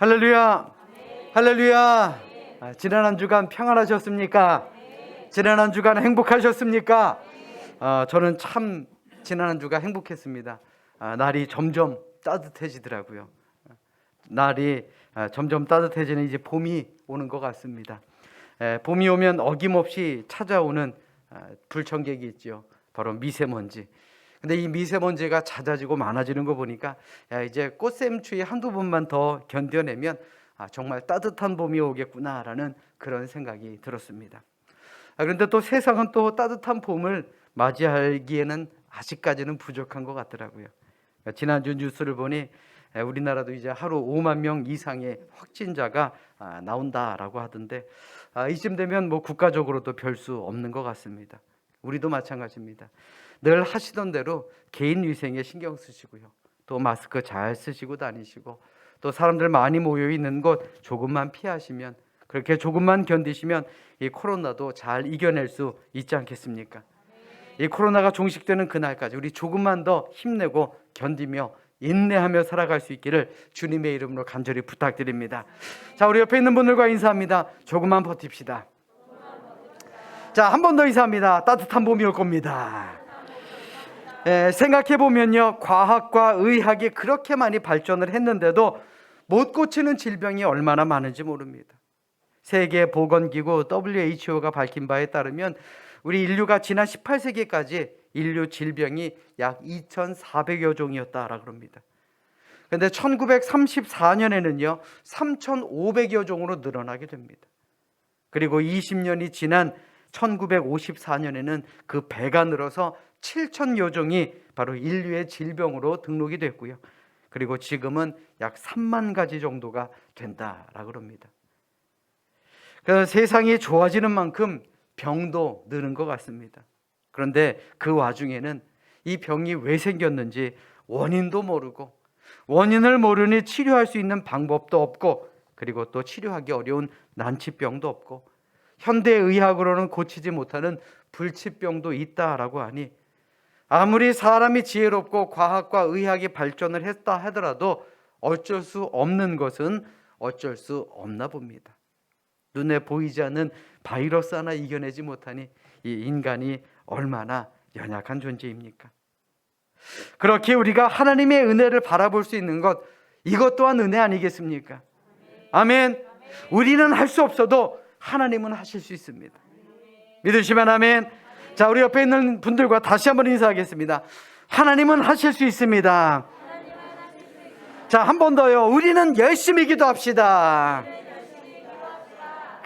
할렐루야. 할렐루야. 지난 한 주간 평안하셨습니까? 지난 한 주간 행복하셨습니까? 저는 참 지난 한 주가 행복했습니다. 날이 점점 따뜻해지더라고요. 날이 점점 따뜻해지는 이제 봄이 오는 것 같습니다. 봄이 오면 어김없이 찾아오는 불청객이 있죠. 바로 미세먼지. 근데 이 미세먼지가 잦아지고 많아지는 거 보니까 이제 꽃샘추위 한두 번만 더 견뎌내면 정말 따뜻한 봄이 오겠구나라는 그런 생각이 들었습니다. 그런데 또 세상은 또 따뜻한 봄을 맞이하기에는 아직까지는 부족한 것 같더라고요. 지난주 뉴스를 보니 우리나라도 이제 하루 5만 명 이상의 확진자가 나온다라고 하던데 이쯤 되면 뭐 국가적으로도 별 수 없는 것 같습니다. 우리도 마찬가지입니다. 늘 하시던 대로 개인 위생에 신경 쓰시고요. 또 마스크 잘 쓰시고 다니시고 또 사람들 많이 모여 있는 곳 조금만 피하시면, 그렇게 조금만 견디시면 이 코로나도 잘 이겨낼 수 있지 않겠습니까? 이 코로나가 종식되는 그날까지 우리 조금만 더 힘내고 견디며 인내하며 살아갈 수 있기를 주님의 이름으로 간절히 부탁드립니다. 자, 우리 옆에 있는 분들과 인사합니다. 조금만 버팁시다. 자, 한 번 더 인사합니다. 따뜻한 봄이 올 겁니다. 생각해보면요, 과학과 의학이 그렇게 많이 발전을 했는데도 못 고치는 질병이 얼마나 많은지 모릅니다. 세계보건기구 WHO가 밝힌 바에 따르면 우리 인류가 지난 18세기까지 인류 질병이 약 2,400여 종이었다라고 합니다. 그런데 1934년에는요 3,500여 종으로 늘어나게 됩니다. 그리고 20년이 지난 1954년에는 그 배가 늘어서 7,000여 종이 바로 인류의 질병으로 등록이 됐고요. 그리고 지금은 약 3만 가지 정도가 된다라고 합니다. 그래서 세상이 좋아지는 만큼 병도 느는 것 같습니다. 그런데 그 와중에는 이 병이 왜 생겼는지 원인도 모르고, 원인을 모르니 치료할 수 있는 방법도 없고, 그리고 또 치료하기 어려운 난치병도 없고, 현대의학으로는 고치지 못하는 불치병도 있다라고 하니 아무리 사람이 지혜롭고 과학과 의학이 발전을 했다 하더라도 어쩔 수 없는 것은 어쩔 수 없나 봅니다. 눈에 보이지 않는 바이러스 하나 이겨내지 못하니 이 인간이 얼마나 연약한 존재입니까? 그렇게 우리가 하나님의 은혜를 바라볼 수 있는 것, 이것 또한 은혜 아니겠습니까? 아멘. 우리는 할 수 없어도 하나님은 하실 수 있습니다. 믿으시면 아멘. 자, 우리 옆에 있는 분들과 다시 한번 인사하겠습니다. 하나님은 하실 수 있습니다. 자, 한 번 더요. 우리는 열심히 기도합시다.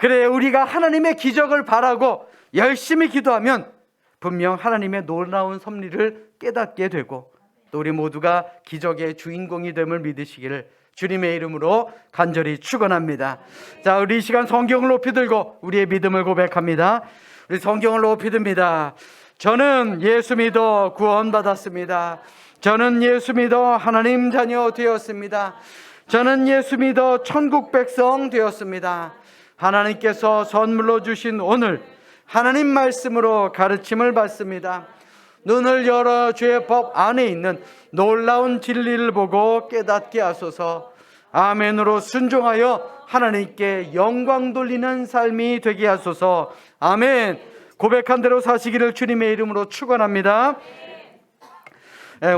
그래, 우리가 하나님의 기적을 바라고 열심히 기도하면 분명 하나님의 놀라운 섭리를 깨닫게 되고 또 우리 모두가 기적의 주인공이 됨을 믿으시기를 주님의 이름으로 간절히 축원합니다. 자, 우리 이 시간 성경을 높이 들고 우리의 믿음을 고백합니다. 우리 성경을 높이 듭니다. 저는 예수 믿어 구원받았습니다. 저는 예수 믿어 하나님 자녀 되었습니다. 저는 예수 믿어 천국 백성 되었습니다. 하나님께서 선물로 주신 오늘 하나님 말씀으로 가르침을 받습니다. 눈을 열어 주의 법 안에 있는 놀라운 진리를 보고 깨닫게 하소서. 아멘으로 순종하여 하나님께 영광 돌리는 삶이 되게 하소서. 아멘. 고백한 대로 사시기를 주님의 이름으로 축원합니다.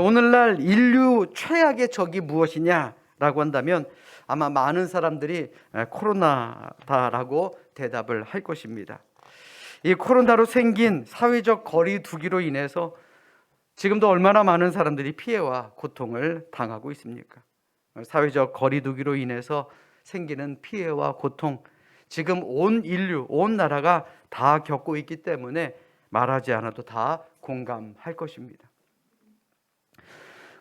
오늘날 인류 최악의 적이 무엇이냐라고 한다면 아마 많은 사람들이 코로나다라고 대답을 할 것입니다. 이 코로나로 생긴 사회적 거리 두기로 인해서 지금도 얼마나 많은 사람들이 피해와 고통을 당하고 있습니까? 사회적 거리 두기로 인해서 생기는 피해와 고통, 지금 온 인류, 온 나라가 다 겪고 있기 때문에 말하지 않아도 다 공감할 것입니다.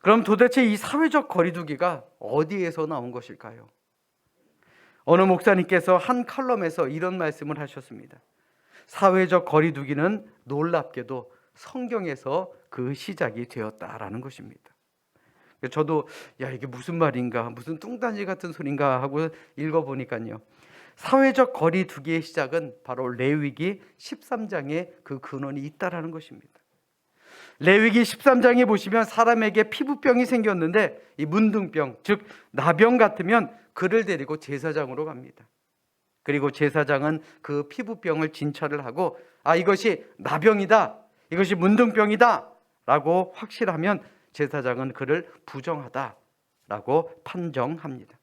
그럼 도대체 이 사회적 거리 두기가 어디에서 나온 것일까요? 어느 목사님께서 한 칼럼에서 이런 말씀을 하셨습니다. 사회적 거리 두기는 놀랍게도 성경에서 그 시작이 되었다라는 것입니다. 저도 이게 무슨 말인가, 무슨 뚱딴지 같은 소린가 하고 읽어보니까요, 사회적 거리 두기의 시작은 바로 레위기 13장에 그 근원이 있다라는 것입니다. 레위기 13장에 보시면 사람에게 피부병이 생겼는데 이 문둥병, 즉 나병 같으면 그를 데리고 제사장으로 갑니다. 그리고 제사장은 그 피부병을 진찰을 하고 이것이 나병이다, 이것이 문둥병이다 라고 확실하면 제사장은 그를 부정하다라고 판정합니다.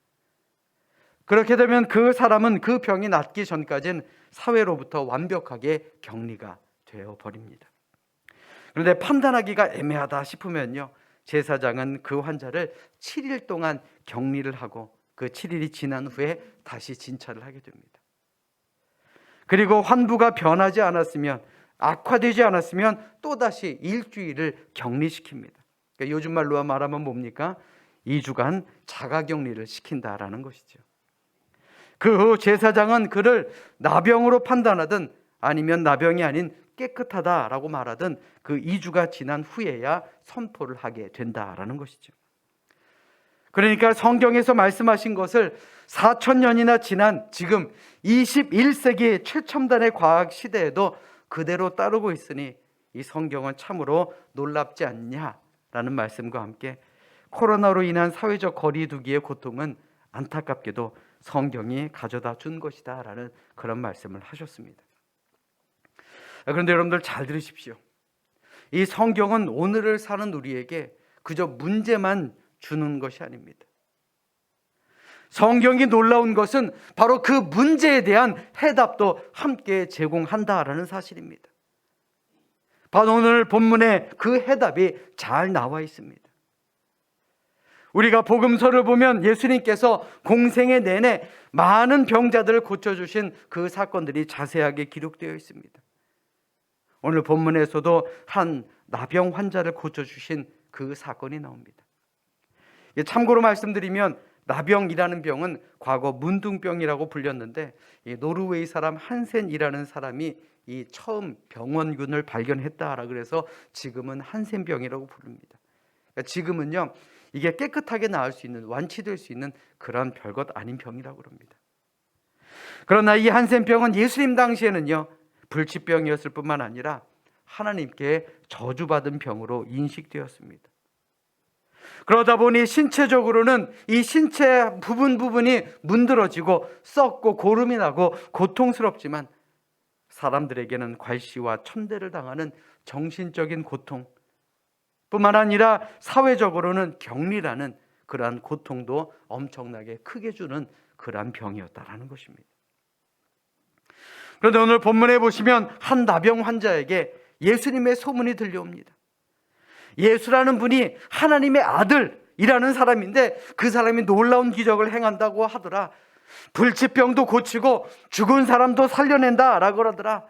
그렇게 되면 그 사람은 그 병이 낫기 전까지는 사회로부터 완벽하게 격리가 되어버립니다. 그런데 판단하기가 애매하다 싶으면요, 제사장은 그 환자를 7일 동안 격리를 하고 그 7일이 지난 후에 다시 진찰을 하게 됩니다. 그리고 환부가 변하지 않았으면, 악화되지 않았으면 또다시 일주일을 격리시킵니다. 그러니까 요즘 말로 말하면 뭡니까? 2주간 자가격리를 시킨다라는 것이죠. 그 후 제사장은 그를 나병으로 판단하든 아니면 나병이 아닌 깨끗하다라고 말하든 그 2주가 지난 후에야 선포를 하게 된다라는 것이죠. 그러니까 성경에서 말씀하신 것을 4,000년이나 지난 지금 21세기 최첨단의 과학 시대에도 그대로 따르고 있으니 이 성경은 참으로 놀랍지 않냐라는 말씀과 함께 코로나로 인한 사회적 거리두기의 고통은 안타깝게도 성경이 가져다 준 것이다 라는 그런 말씀을 하셨습니다. 그런데 여러분들 잘 들으십시오. 이 성경은 오늘을 사는 우리에게 그저 문제만 주는 것이 아닙니다. 성경이 놀라운 것은 바로 그 문제에 대한 해답도 함께 제공한다라는 사실입니다. 바로 오늘 본문에 그 해답이 잘 나와 있습니다. 우리가 복음서를 보면 예수님께서 공생애 내내 많은 병자들을 고쳐주신 그 사건들이 자세하게 기록되어 있습니다. 오늘 본문에서도 한 나병 환자를 고쳐주신 그 사건이 나옵니다. 참고로 말씀드리면 나병이라는 병은 과거 문둥병이라고 불렸는데 노르웨이 사람 한센이라는 사람이 이 처음 병원균을 발견했다라 그래서 지금은 한센병이라고 부릅니다. 그러니까 지금은요, 이게 깨끗하게 나을 수 있는, 완치될 수 있는 그런 별것 아닌 병이라고 합니다. 그러나 이 한센병은 예수님 당시에는요, 불치병이었을 뿐만 아니라 하나님께 저주받은 병으로 인식되었습니다. 그러다 보니 신체적으로는 이 신체 부분이 문드러지고 썩고 고름이 나고 고통스럽지만 사람들에게는 괄시와 천대를 당하는 정신적인 고통 뿐만 아니라 사회적으로는 격리라는 그러한 고통도 엄청나게 크게 주는 그러한 병이었다라는 것입니다. 그런데 오늘 본문에 보시면 한 나병 환자에게 예수님의 소문이 들려옵니다. 예수라는 분이 하나님의 아들이라는 사람인데 그 사람이 놀라운 기적을 행한다고 하더라. 불치병도 고치고 죽은 사람도 살려낸다라고 하더라.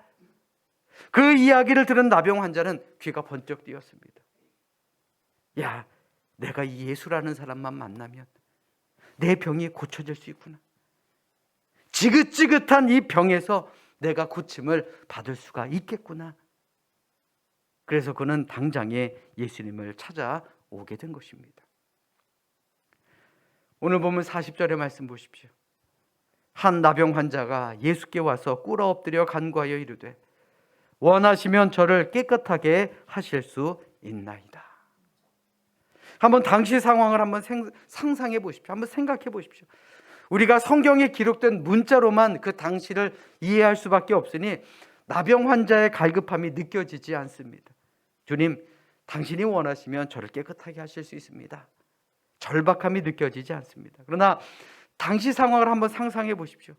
그 이야기를 들은 나병 환자는 귀가 번쩍 뜨였습니다. 야, 내가 이 예수라는 사람만 만나면 내 병이 고쳐질 수 있구나. 지긋지긋한 이 병에서 내가 고침을 받을 수가 있겠구나. 그래서 그는 당장에 예수님을 찾아오게 된 것입니다. 오늘 보면 40절의 말씀 보십시오. 한 나병 환자가 예수께 와서 꿇어 엎드려 간구하여 이르되 원하시면 저를 깨끗하게 하실 수 있나이다. 한번 당시 상황을 한번 상상해 보십시오. 한번 생각해 보십시오. 우리가 성경에 기록된 문자로만 그 당시를 이해할 수밖에 없으니 나병 환자의 갈급함이 느껴지지 않습니다. 주님, 당신이 원하시면 저를 깨끗하게 하실 수 있습니다. 절박함이 느껴지지 않습니다. 그러나 당시 상황을 한번 상상해 보십시오.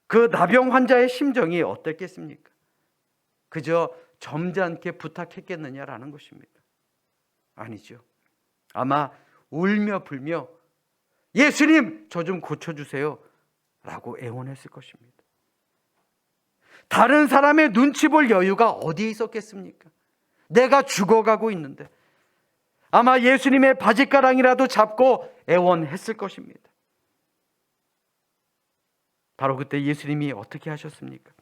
그 나병 환자의 심정이 어땠겠습니까? 그저 점잖게 부탁했겠느냐라는 것입니다. 아니죠. 아마 울며 불며 예수님, 저 좀 고쳐주세요 라고 애원했을 것입니다. 다른 사람의 눈치 볼 여유가 어디에 있었겠습니까? 내가 죽어가고 있는데 아마 예수님의 바짓가랑이라도 잡고 애원했을 것입니다. 바로 그때 예수님이 어떻게 하셨습니까?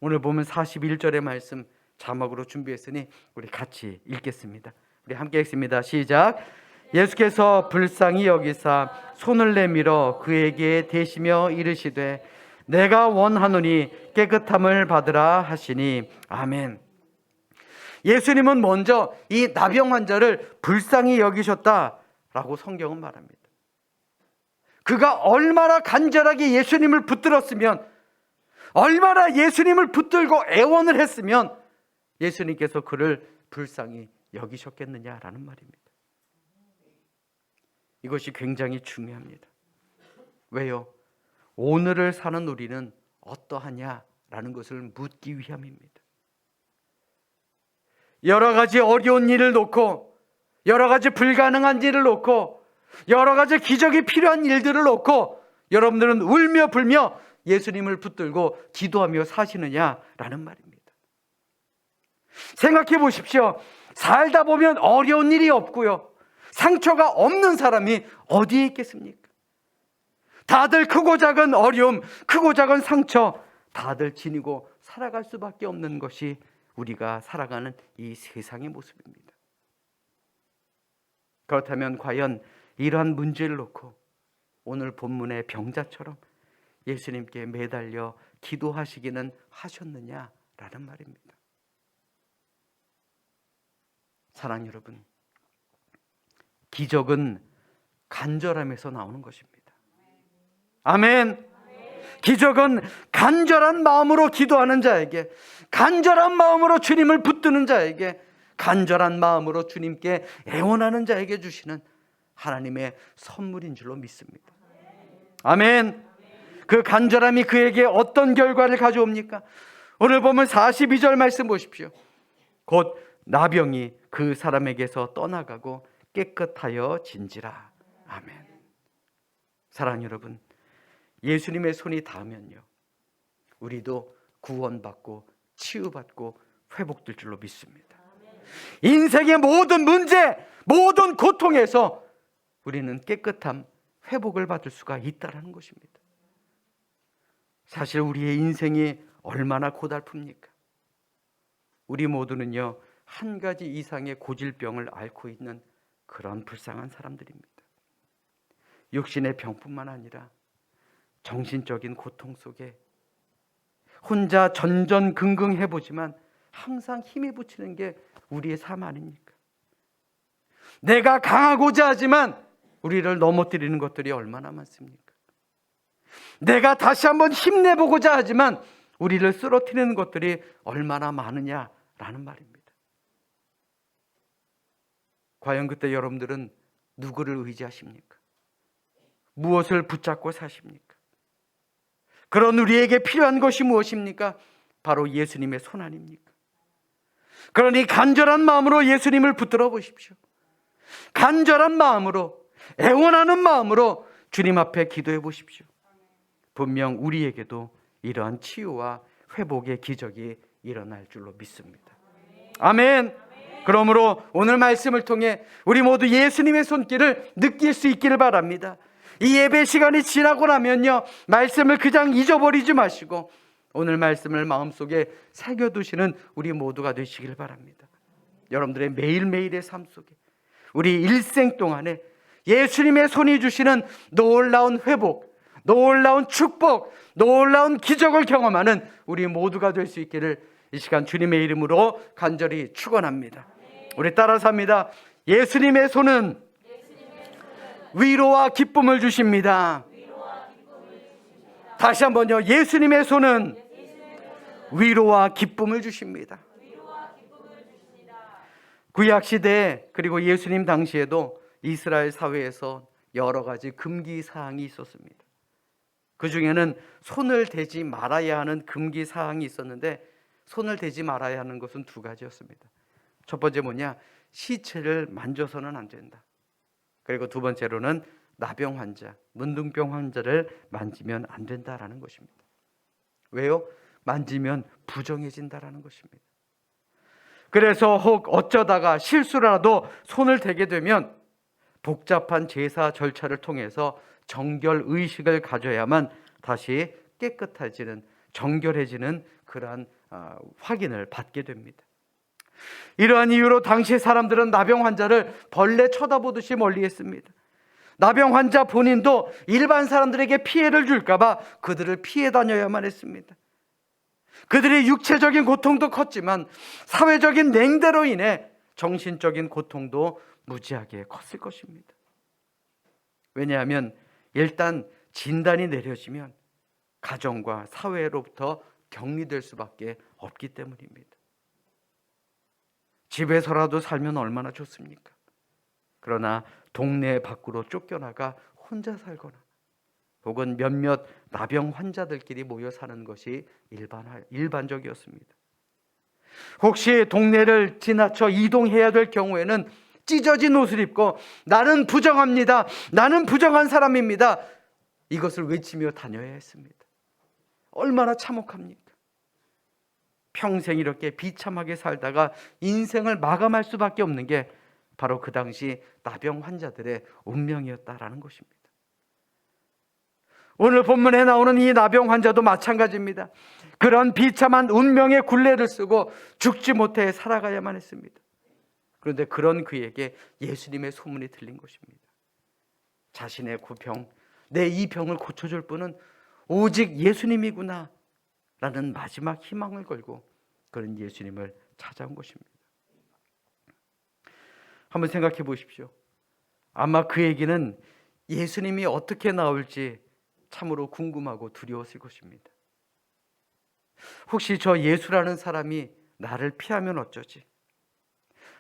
오늘 보면 41절의 말씀 자막으로 준비했으니 우리 같이 읽겠습니다. 우리 함께 읽습니다. 시작. 예수께서 불쌍히 여기사 손을 내밀어 그에게 대시며 이르시되 내가 원하노니 깨끗함을 받으라 하시니 아멘. 예수님은 먼저 이 나병 환자를 불쌍히 여기셨다라고 성경은 말합니다. 그가 얼마나 간절하게 예수님을 붙들었으면, 얼마나 예수님을 붙들고 애원을 했으면 예수님께서 그를 불쌍히 여기셨겠느냐라는 말입니다. 이것이 굉장히 중요합니다. 왜요? 오늘을 사는 우리는 어떠하냐라는 것을 묻기 위함입니다. 여러 가지 어려운 일을 놓고, 여러 가지 불가능한 일을 놓고, 여러 가지 기적이 필요한 일들을 놓고 여러분들은 울며 불며 예수님을 붙들고 기도하며 사시느냐라는 말입니다. 생각해 보십시오. 살다 보면 어려운 일이 없고요, 상처가 없는 사람이 어디에 있겠습니까? 다들 크고 작은 어려움, 크고 작은 상처 다들 지니고 살아갈 수밖에 없는 것이 우리가 살아가는 이 세상의 모습입니다. 그렇다면 과연 이러한 문제를 놓고 오늘 본문의 병자처럼 예수님께 매달려 기도하시기는 하셨느냐라는 말입니다. 사랑하는 여러분, 기적은 간절함에서 나오는 것입니다. 아멘. 기적은 간절한 마음으로 기도하는 자에게, 간절한 마음으로 주님을 붙드는 자에게, 간절한 마음으로 주님께 애원하는 자에게 주시는 하나님의 선물인 줄로 믿습니다. 아멘. 그 간절함이 그에게 어떤 결과를 가져옵니까? 오늘 보면 42절 말씀 보십시오. 곧 나병이 그 사람에게서 떠나가고 깨끗하여 진지라. 아멘. 사랑하는 여러분, 예수님의 손이 닿으면요, 우리도 구원받고 치유받고 회복될 줄로 믿습니다. 인생의 모든 문제, 모든 고통에서 우리는 깨끗함, 회복을 받을 수가 있다는 것입니다. 사실 우리의 인생이 얼마나 고달픕니까? 우리 모두는요, 한 가지 이상의 고질병을 앓고 있는 그런 불쌍한 사람들입니다. 육신의 병뿐만 아니라 정신적인 고통 속에 혼자 전전긍긍해보지만 항상 힘이 붙이는 게 우리의 삶 아닙니까? 내가 강하고자 하지만 우리를 넘어뜨리는 것들이 얼마나 많습니까? 내가 다시 한번 힘내보고자 하지만 우리를 쓰러뜨리는 것들이 얼마나 많으냐라는 말입니다. 과연 그때 여러분들은 누구를 의지하십니까? 무엇을 붙잡고 사십니까? 그런 우리에게 필요한 것이 무엇입니까? 바로 예수님의 손 아닙니까? 그러니 간절한 마음으로 예수님을 붙들어 보십시오. 간절한 마음으로, 애원하는 마음으로 주님 앞에 기도해 보십시오. 분명 우리에게도 이러한 치유와 회복의 기적이 일어날 줄로 믿습니다. 아멘. 그러므로 오늘 말씀을 통해 우리 모두 예수님의 손길을 느낄 수 있기를 바랍니다. 이 예배 시간이 지나고 나면요, 말씀을 그냥 잊어버리지 마시고 오늘 말씀을 마음속에 새겨두시는 우리 모두가 되시길 바랍니다. 여러분들의 매일매일의 삶 속에, 우리 일생 동안에 예수님의 손이 주시는 놀라운 회복, 놀라운 축복, 놀라운 기적을 경험하는 우리 모두가 될 수 있기를 이 시간 주님의 이름으로 간절히 축원합니다. 우리 따라서 합니다. 예수님의 손은 위로와 기쁨을 주십니다. 다시 한번요. 예수님의 손은 위로와 기쁨을 주십니다. 구약 시대에, 그리고 예수님 당시에도 이스라엘 사회에서 여러 가지 금기 사항이 있었습니다. 그 중에는 손을 대지 말아야 하는 금기 사항이 있었는데, 손을 대지 말아야 하는 것은 두 가지였습니다. 첫 번째 뭐냐? 시체를 만져서는 안 된다. 그리고 두 번째로는 나병 환자, 문둥병 환자를 만지면 안 된다라는 것입니다. 왜요? 만지면 부정해진다라는 것입니다. 그래서 혹 어쩌다가 실수라도 손을 대게 되면 복잡한 제사 절차를 통해서 정결 의식을 가져야만 다시 깨끗해지는, 정결해지는 그러한 확인을 받게 됩니다. 이러한 이유로 당시 사람들은 나병 환자를 벌레 쳐다보듯이 멀리했습니다. 나병 환자 본인도 일반 사람들에게 피해를 줄까 봐 그들을 피해 다녀야만 했습니다. 그들의 육체적인 고통도 컸지만 사회적인 냉대로 인해 정신적인 고통도 무지하게 컸을 것입니다. 왜냐하면 일단 진단이 내려지면 가정과 사회로부터 격리될 수밖에 없기 때문입니다. 집에서라도 살면 얼마나 좋습니까? 그러나 동네 밖으로 쫓겨나가 혼자 살거나 혹은 몇몇 나병 환자들끼리 모여 사는 것이 일반적이었습니다. 혹시 동네를 지나쳐 이동해야 될 경우에는 찢어진 옷을 입고 나는 부정합니다, 나는 부정한 사람입니다, 이것을 외치며 다녀야 했습니다. 얼마나 참혹합니까? 평생 이렇게 비참하게 살다가 인생을 마감할 수밖에 없는 게 바로 그 당시 나병 환자들의 운명이었다라는 것입니다. 오늘 본문에 나오는 이 나병 환자도 마찬가지입니다. 그런 비참한 운명의 굴레를 쓰고 죽지 못해 살아가야만 했습니다. 그런데 그런 그에게 예수님의 소문이 들린 것입니다. 자신의 병, 내 이 병을 고쳐줄 분은 오직 예수님이구나 라는 마지막 희망을 걸고 그런 예수님을 찾아온 것입니다. 한번 생각해 보십시오. 아마 그에게는 예수님이 어떻게 나올지 참으로 궁금하고 두려웠을 것입니다. 혹시 저 예수라는 사람이 나를 피하면 어쩌지?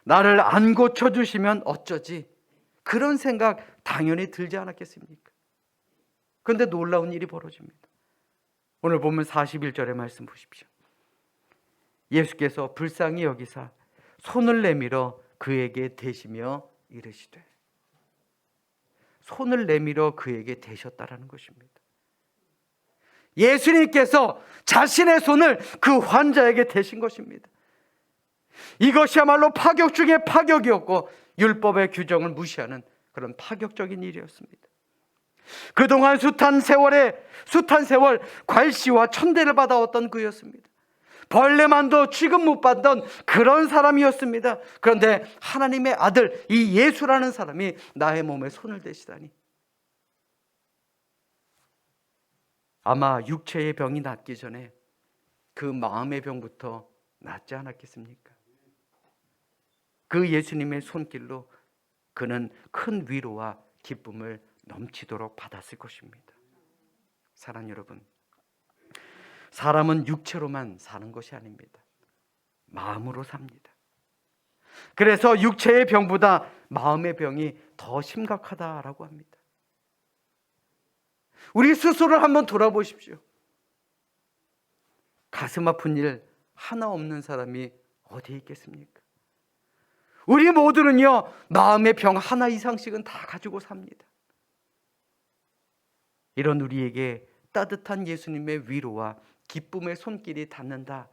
나를 안 고쳐주시면 어쩌지? 그런 생각 당연히 들지 않았겠습니까? 그런데 놀라운 일이 벌어집니다. 오늘 보면 41절의 말씀 보십시오. 예수께서 불쌍히 여기사 손을 내밀어 그에게 대시며 이르시되, 손을 내밀어 그에게 대셨다라는 것입니다. 예수님께서 자신의 손을 그 환자에게 대신 것입니다. 이것이야말로 파격 중에 파격이었고 율법의 규정을 무시하는 그런 파격적인 일이었습니다. 그동안 숱한 세월 괄시와 천대를 받아왔던 그였습니다. 벌레만도 취급 못 받던 그런 사람이었습니다. 그런데 하나님의 아들 이 예수라는 사람이 나의 몸에 손을 대시다니, 아마 육체의 병이 낫기 전에 그 마음의 병부터 낫지 않았겠습니까? 그 예수님의 손길로 그는 큰 위로와 기쁨을 넘치도록 받았을 것입니다. 사랑하는 여러분, 사람은 육체로만 사는 것이 아닙니다. 마음으로 삽니다. 그래서 육체의 병보다 마음의 병이 더 심각하다라고 합니다. 우리 스스로를 한번 돌아보십시오. 가슴 아픈 일 하나 없는 사람이 어디에 있겠습니까? 우리 모두는요, 마음의 병 하나 이상씩은 다 가지고 삽니다. 이런 우리에게 따뜻한 예수님의 위로와 기쁨의 손길이 닿는다라고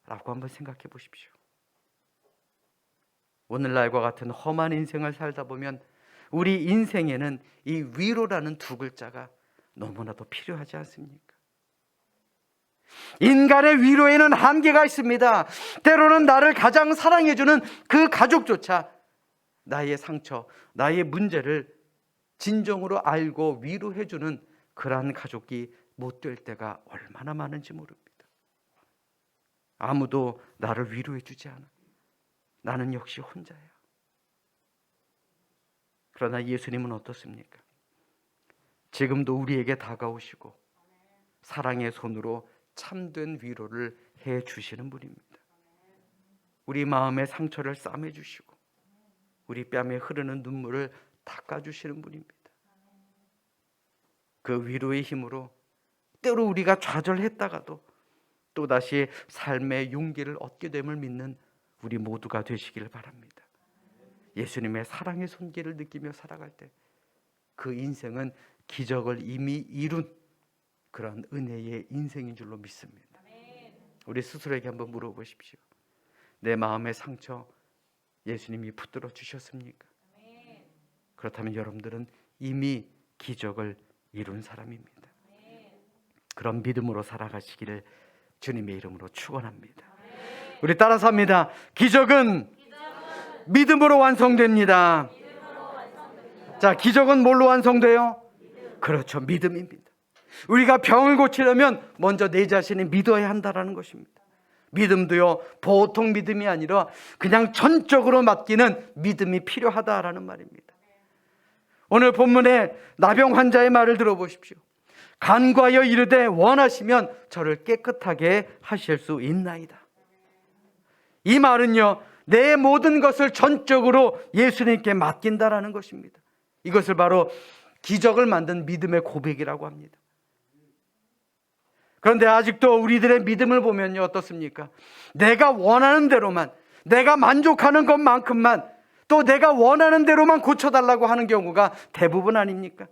한번 생각해 보십시오. 오늘날과 같은 험한 인생을 살다 보면 우리 인생에는 이 위로라는 두 글자가 너무나도 필요하지 않습니까? 인간의 위로에는 한계가 있습니다. 때로는 나를 가장 사랑해주는 그 가족조차 나의 상처, 나의 문제를 진정으로 알고 위로해주는 그러한 가족이 못 될 때가 얼마나 많은지 모릅니다. 아무도 나를 위로해주지 않아. 나는 역시 혼자야. 그러나 예수님은 어떻습니까? 지금도 우리에게 다가오시고 사랑의 손으로 참된 위로를 해주시는 분입니다. 우리 마음의 상처를 싸매주시고 우리 뺨에 흐르는 눈물을 닦아주시는 분입니다. 그 위로의 힘으로 때로 우리가 좌절했다가도 또다시 삶의 용기를 얻게 됨을 믿는 우리 모두가 되시기를 바랍니다. 예수님의 사랑의 손길을 느끼며 살아갈 때 그 인생은 기적을 이미 이룬 그런 은혜의 인생인 줄로 믿습니다. 우리 스스로에게 한번 물어보십시오. 내 마음의 상처 예수님이 붙들어 주셨습니까? 그렇다면 여러분들은 이미 기적을 이룬 사람입니다. 그런 믿음으로 살아가시기를 주님의 이름으로 축원합니다. 우리 따라서 합니다. 기적은 믿음으로 완성됩니다. 자, 기적은 뭘로 완성돼요? 그렇죠, 믿음입니다. 우리가 병을 고치려면 먼저 내 자신이 믿어야 한다는 것입니다. 믿음도요, 보통 믿음이 아니라 그냥 전적으로 맡기는 믿음이 필요하다라는 말입니다. 오늘 본문의 나병 환자의 말을 들어보십시오. 간과하여 이르되 원하시면 저를 깨끗하게 하실 수 있나이다. 이 말은요, 내 모든 것을 전적으로 예수님께 맡긴다라는 것입니다. 이것을 바로 기적을 만든 믿음의 고백이라고 합니다. 그런데 아직도 우리들의 믿음을 보면요, 어떻습니까? 내가 원하는 대로만, 내가 만족하는 것만큼만, 또 내가 원하는 대로만 고쳐달라고 하는 경우가 대부분 아닙니까?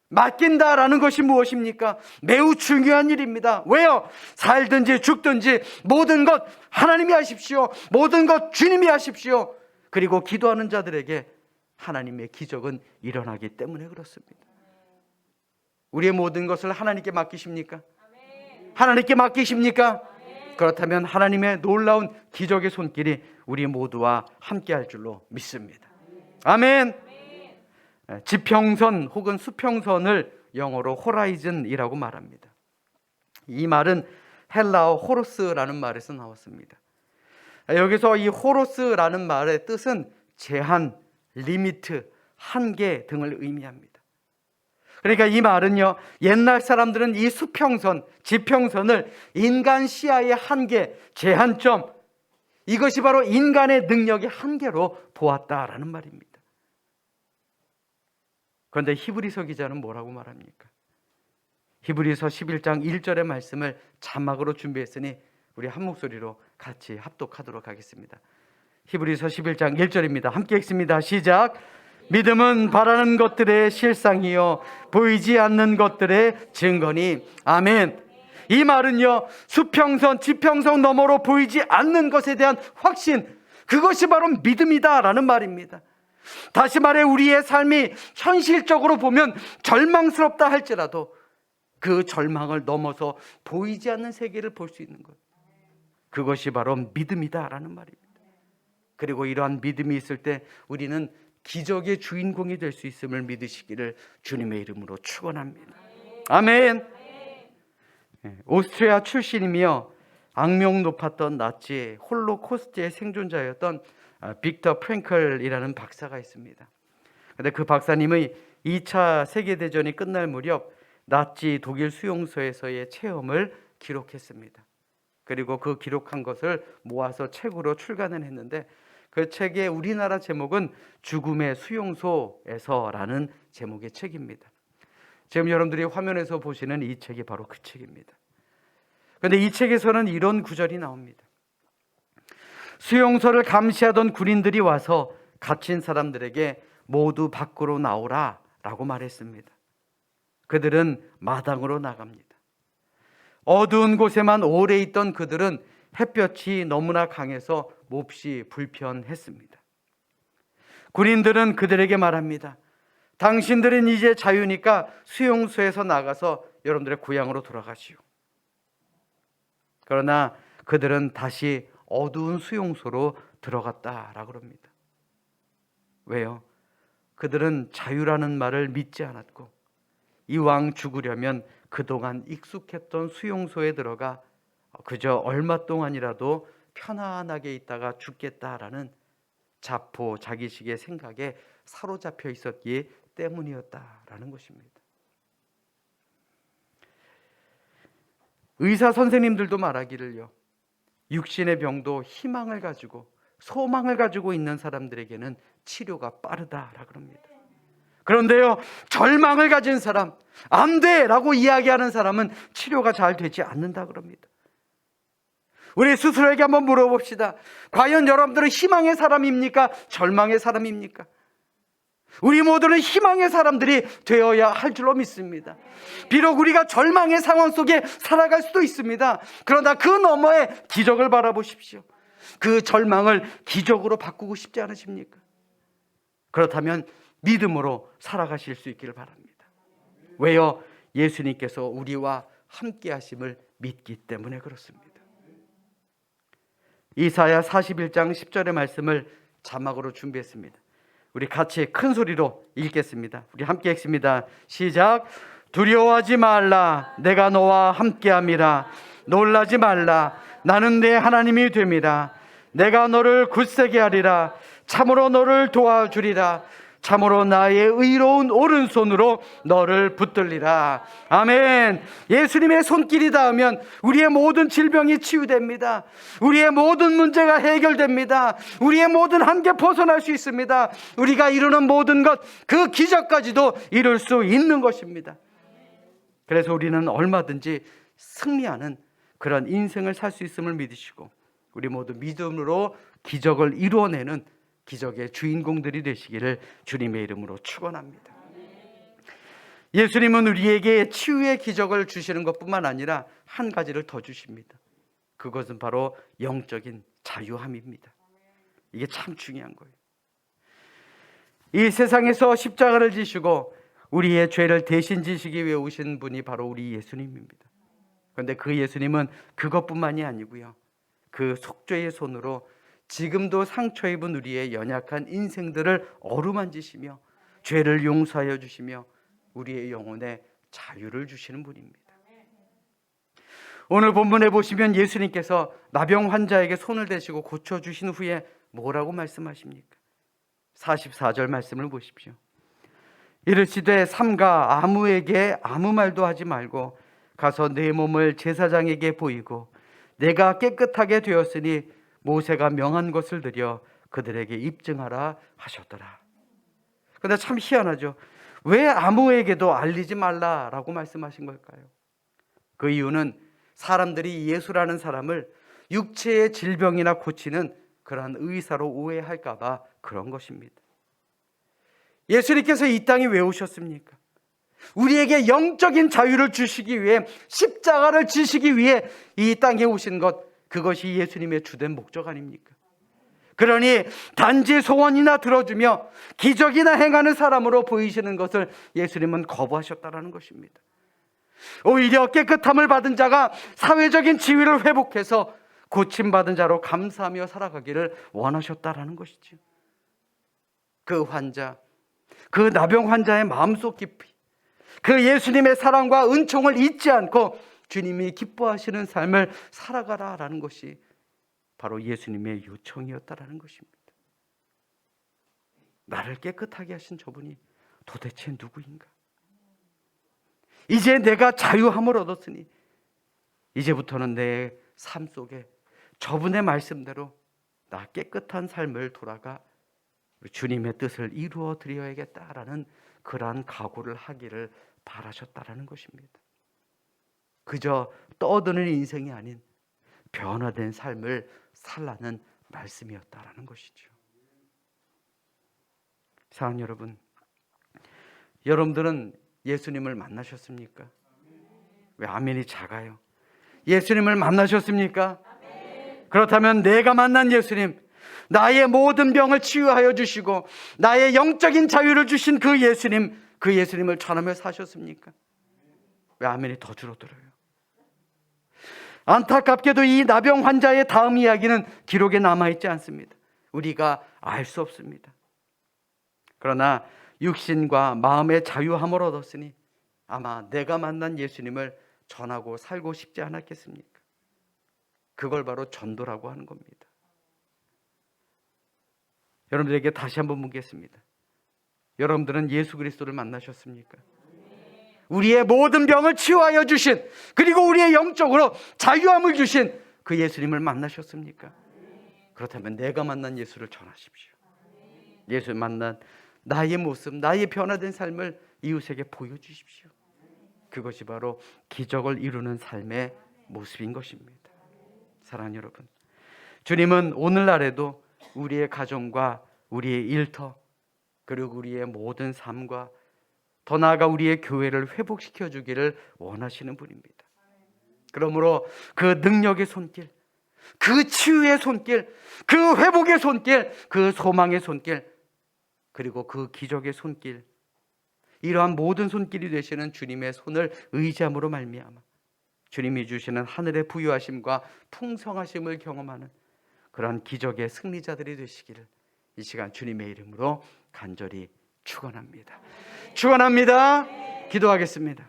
맡긴다라는 것이 무엇입니까? 매우 중요한 일입니다. 왜요? 살든지 죽든지 모든 것 하나님이 하십시오. 모든 것 주님이 하십시오. 그리고 기도하는 자들에게 하나님의 기적은 일어나기 때문에 그렇습니다. 우리의 모든 것을 하나님께 맡기십니까? 하나님께 맡기십니까? 그렇다면 하나님의 놀라운 기적의 손길이 우리 모두와 함께할 줄로 믿습니다. 아멘. 지평선 혹은 수평선을 영어로 호라이즌이라고 말합니다. 이 말은 헬라어 호로스라는 말에서 나왔습니다. 여기서 이 호로스라는 말의 뜻은 제한, 리미트, 한계 등을 의미합니다. 그러니까 이 말은요, 옛날 사람들은 이 수평선, 지평선을 인간 시야의 한계, 제한점, 이것이 바로 인간의 능력의 한계로 보았다라는 말입니다. 그런데 히브리서 기자는 뭐라고 말합니까? 히브리서 11장 1절의 말씀을 자막으로 준비했으니 우리 한 목소리로 같이 합독하도록 하겠습니다. 히브리서 11장 1절입니다. 함께 읽습니다. 시작. 믿음은 바라는 것들의 실상이요 보이지 않는 것들의 증거니. 아멘. 이 말은요, 수평선, 지평선 너머로 보이지 않는 것에 대한 확신, 그것이 바로 믿음이다라는 말입니다. 다시 말해 우리의 삶이 현실적으로 보면 절망스럽다 할지라도 그 절망을 넘어서 보이지 않는 세계를 볼 수 있는 것, 그것이 바로 믿음이다라는 말입니다. 그리고 이러한 믿음이 있을 때 우리는 기적의 주인공이 될 수 있음을 믿으시기를 주님의 이름으로 축원합니다. 아멘. 오스트리아 출신이며 악명 높았던 나치 홀로코스트의 생존자였던 빅터 프랭클이라는 박사가 있습니다. 그런데 그 박사님의 2차 세계대전이 끝날 무렵 나치 독일 수용소에서의 체험을 기록했습니다. 그리고 그 기록한 것을 모아서 책으로 출간을 했는데 그 책의 우리나라 제목은 죽음의 수용소에서라는 제목의 책입니다. 지금 여러분들이 화면에서 보시는 이 책이 바로 그 책입니다. 그런데 이 책에서는 이런 구절이 나옵니다. 수용소를 감시하던 군인들이 와서 갇힌 사람들에게 모두 밖으로 나오라 라고 말했습니다. 그들은 마당으로 나갑니다. 어두운 곳에만 오래 있던 그들은 햇볕이 너무나 강해서 몹시 불편했습니다. 군인들은 그들에게 말합니다. 당신들은 이제 자유니까 수용소에서 나가서 여러분들의 고향으로 돌아가시오. 그러나 그들은 다시 어두운 수용소로 들어갔다라고 합니다. 왜요? 그들은 자유라는 말을 믿지 않았고 이왕 죽으려면 그동안 익숙했던 수용소에 들어가 그저 얼마 동안이라도 편안하게 있다가 죽겠다라는 자포 자기식의 생각에 사로잡혀 있었기 때문이었다라는 것입니다. 의사 선생님들도 말하기를요, 육신의 병도 희망을 가지고 소망을 가지고 있는 사람들에게는 치료가 빠르다라고 합니다. 그런데요, 절망을 가진 사람, 안 돼라고 이야기하는 사람은 치료가 잘 되지 않는다 그럽니다. 우리 스스로에게 한번 물어봅시다. 과연 여러분들은 희망의 사람입니까? 절망의 사람입니까? 우리 모두는 희망의 사람들이 되어야 할 줄로 믿습니다. 비록 우리가 절망의 상황 속에 살아갈 수도 있습니다. 그러나 그 너머에 기적을 바라보십시오. 그 절망을 기적으로 바꾸고 싶지 않으십니까? 그렇다면 믿음으로 살아가실 수 있기를 바랍니다. 왜요? 예수님께서 우리와 함께 하심을 믿기 때문에 그렇습니다. 이사야 41장 10절의 말씀을 자막으로 준비했습니다. 우리 같이 큰 소리로 읽겠습니다. 우리 함께 읽습니다. 시작. 두려워하지 말라. 내가 너와 함께함이라. 놀라지 말라. 나는 내 하나님이 됨이라. 내가 너를 굳세게 하리라. 참으로 너를 도와주리라. 참으로 나의 의로운 오른손으로 너를 붙들리라. 아멘. 예수님의 손길이 닿으면 우리의 모든 질병이 치유됩니다. 우리의 모든 문제가 해결됩니다. 우리의 모든 한계 벗어날 수 있습니다. 우리가 이루는 모든 것, 그 기적까지도 이룰 수 있는 것입니다. 그래서 우리는 얼마든지 승리하는 그런 인생을 살 수 있음을 믿으시고, 우리 모두 믿음으로 기적을 이루어내는 기적의 주인공들이 되시기를 주님의 이름으로 축원합니다. 예수님은 우리에게 치유의 기적을 주시는 것뿐만 아니라 한 가지를 더 주십니다. 그것은 바로 영적인 자유함입니다. 이게 참 중요한 거예요. 이 세상에서 십자가를 지시고 우리의 죄를 대신 지시기 위해 오신 분이 바로 우리 예수님입니다. 그런데 그 예수님은 그것뿐만이 아니고요, 그 속죄의 손으로 지금도 상처 입은 우리의 연약한 인생들을 어루만지시며 죄를 용서하여 주시며 우리의 영혼에 자유를 주시는 분입니다. 오늘 본문에 보시면 예수님께서 나병 환자에게 손을 대시고 고쳐주신 후에 뭐라고 말씀하십니까? 44절 말씀을 보십시오. 이르시되 삼가 아무에게 아무 말도 하지 말고 가서 내 몸을 제사장에게 보이고 내가 깨끗하게 되었으니 모세가 명한 것을 드려 그들에게 입증하라 하셨더라. 그런데 참 희한하죠. 왜 아무에게도 알리지 말라라고 말씀하신 걸까요? 그 이유는 사람들이 예수라는 사람을 육체의 질병이나 고치는 그러한 의사로 오해할까 봐 그런 것입니다. 예수님께서 이 땅에 왜 오셨습니까? 우리에게 영적인 자유를 주시기 위해, 십자가를 지시기 위해 이 땅에 오신 것, 그것이 예수님의 주된 목적 아닙니까? 그러니 단지 소원이나 들어주며 기적이나 행하는 사람으로 보이시는 것을 예수님은 거부하셨다는 것입니다. 오히려 깨끗함을 받은 자가 사회적인 지위를 회복해서 고침받은 자로 감사하며 살아가기를 원하셨다는 것이죠. 그 환자, 그 나병 환자의 마음속 깊이 그 예수님의 사랑과 은총을 잊지 않고 주님이 기뻐하시는 삶을 살아가라라는 것이 바로 예수님의 요청이었다라는 것입니다. 나를 깨끗하게 하신 저분이 도대체 누구인가? 이제 내가 자유함을 얻었으니 이제부터는 내 삶 속에 저분의 말씀대로 나 깨끗한 삶을 돌아가 주님의 뜻을 이루어 드려야겠다라는 그러한 각오를 하기를 바라셨다라는 것입니다. 그저 떠드는 인생이 아닌 변화된 삶을 살라는 말씀이었다라는 것이죠. 사랑하는 여러분, 여러분들은 예수님을 만나셨습니까? 왜 아멘이 작아요? 예수님을 만나셨습니까? 그렇다면 내가 만난 예수님, 나의 모든 병을 치유하여 주시고 나의 영적인 자유를 주신 그 예수님, 그 예수님을 전하며 사셨습니까? 왜 아멘이 더 줄어들어요? 안타깝게도 이 나병 환자의 다음 이야기는 기록에 남아있지 않습니다. 우리가 알 수 없습니다. 그러나 육신과 마음의 자유함을 얻었으니 아마 내가 만난 예수님을 전하고 살고 싶지 않았겠습니까? 그걸 바로 전도라고 하는 겁니다. 여러분들에게 다시 한번 묻겠습니다. 여러분들은 예수 그리스도를 만나셨습니까? 우리의 모든 병을 치유하여 주신, 그리고 우리의 영적으로 자유함을 주신 그 예수님을 만나셨습니까? 그렇다면 내가 만난 예수를 전하십시오. 예수 만난 나의 모습, 나의 변화된 삶을 이웃에게 보여주십시오. 그것이 바로 기적을 이루는 삶의 모습인 것입니다. 사랑하는 여러분, 주님은 오늘날에도 우리의 가정과 우리의 일터, 그리고 우리의 모든 삶과 더 나아가 우리의 교회를 회복시켜 주기를 원하시는 분입니다. 그러므로 그 능력의 손길, 그 치유의 손길, 그 회복의 손길, 그 소망의 손길, 그리고 그 기적의 손길, 이러한 모든 손길이 되시는 주님의 손을 의지함으로 말미암아 주님이 주시는 하늘의 부유하심과 풍성하심을 경험하는 그러한 기적의 승리자들이 되시기를 이 시간 주님의 이름으로 간절히 축원합니다. 축원합니다. 기도하겠습니다.